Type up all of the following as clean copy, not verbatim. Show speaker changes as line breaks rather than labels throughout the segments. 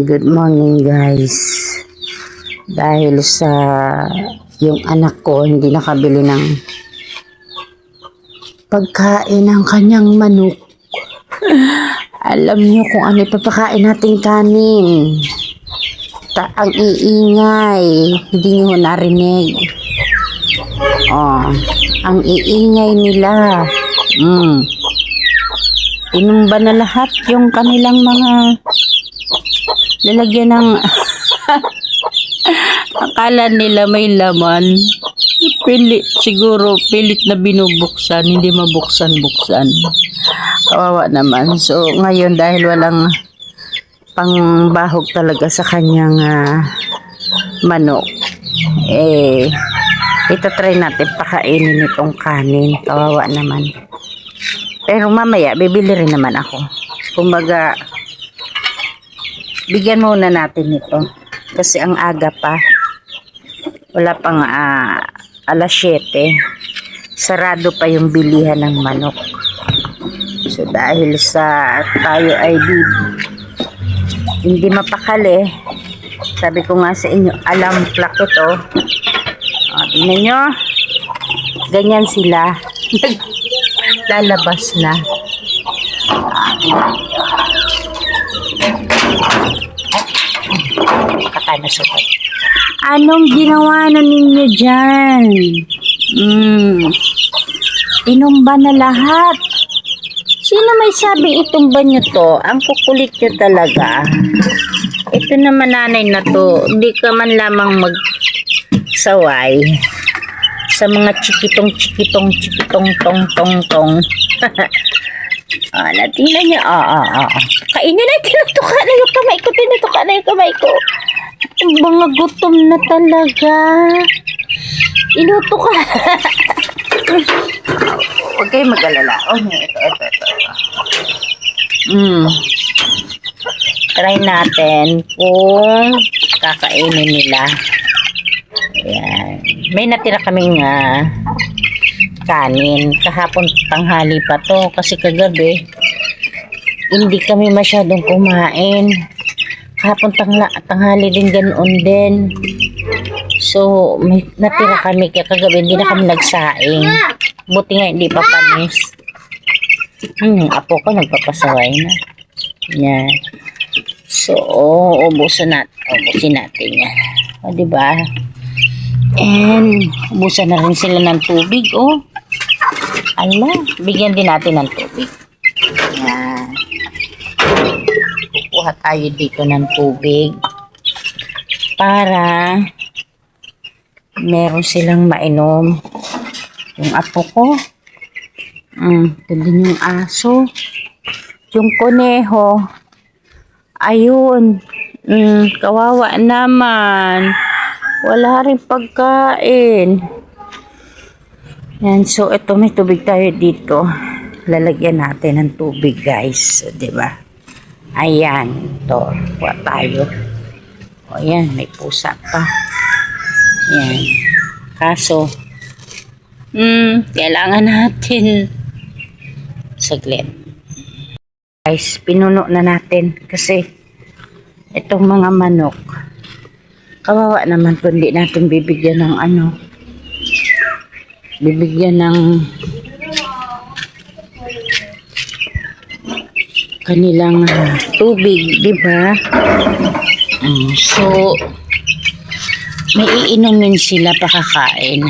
Good morning guys. Dahil sa yung anak ko hindi nakabili ng pagkain ng kanyang manok. Alam niyo kung ano ipapakain nating kanin. Ang iingay, hindi niyo narinig. Ang iingay nila. Tinumba na lahat yung kanilang mga lalagyan ng akala nila may laman. Siguro pilit na binubuksan, hindi mabuksan-buksan. Kawawa naman. So ngayon dahil walang pangbahog talaga sa kanyang manok, itatry natin pakainin itong kanin. Kawawa naman. Pero mamaya bibili rin naman ako. Kumbaga bigyan muna natin ito kasi ang aga pa, wala pang alas 7, sarado pa yung bilihan ng manok. So dahil sa tayo ay hindi mapakali, sabi ko nga sa inyo, alam plak ito. Tingnan nyo, ganyan sila. Lalabas na. Katay na sukat. Anong ginawa na ninyo dyan? Tinumba na lahat. Sino may sabi itumba nyo to? Ang kukulit nyo talaga. Ito naman nanay na to. Hindi ka man lamang magsaway sa mga chikitong tong. Natingnan niya. Kainin na, tinutuka na yung kamay ko. Mga gutom na talaga. Tinutuka. Huwag kayo mag-alala. Ito. Try natin kung kakainin nila. Ayan. May natira kaming kanin. Kahapon tanghali pa to kasi kagabi hindi kami masyadong kumain. Kahapon tanghali din ganoon din. So may natira kami kaya kagabi hindi na kami nagsaing. Buti nga hindi pa panis. Apo ko nagpapasaway na. Yan. So ubusin natin yan. O diba? And ubusan na rin sila ng tubig. Bigyan din natin ng tubig. Yan. Kukuha tayo dito ng tubig para meron silang mainom. Yung apo ko, ito din yung aso, yung kuneho, ayun, kawawa naman, wala rin pagkain. Yan, so ito may tubig tayo dito. Lalagyan natin ng tubig guys, diba? Ayan, ito, kuha tayo. Ayan, may pusa pa. Yan, kaso kailangan natin saglit. Guys, pinuno na natin kasi itong mga manok, kawawa naman kung hindi natin bibigyan ng kanilang tubig, diba? So may iinumin sila pakakain.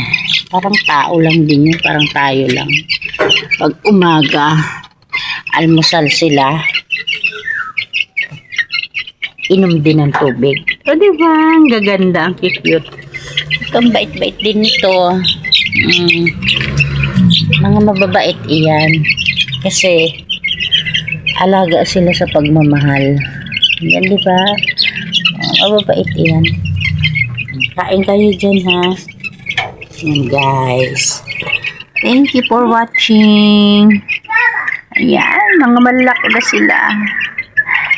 Parang tao lang din yun, parang tayo lang. Pag umaga, almusal sila, inom din ng tubig. O diba, ang gaganda, ang cute. Ang bait-bait din nito. Mga mababait iyan. Kasi, alaga sila sa pagmamahal. Yan diba? Mababait iyan. Kain kayo dyan ha. Yan guys. Thank you for watching. Ayan, mga malaki na sila.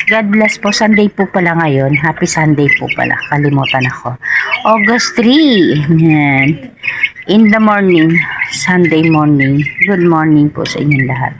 God bless po. Sunday po pala ngayon. Happy Sunday po pala. Kalimutan ako. August 3. Yan. In the morning. Sunday morning. Good morning po sa inyong lahat.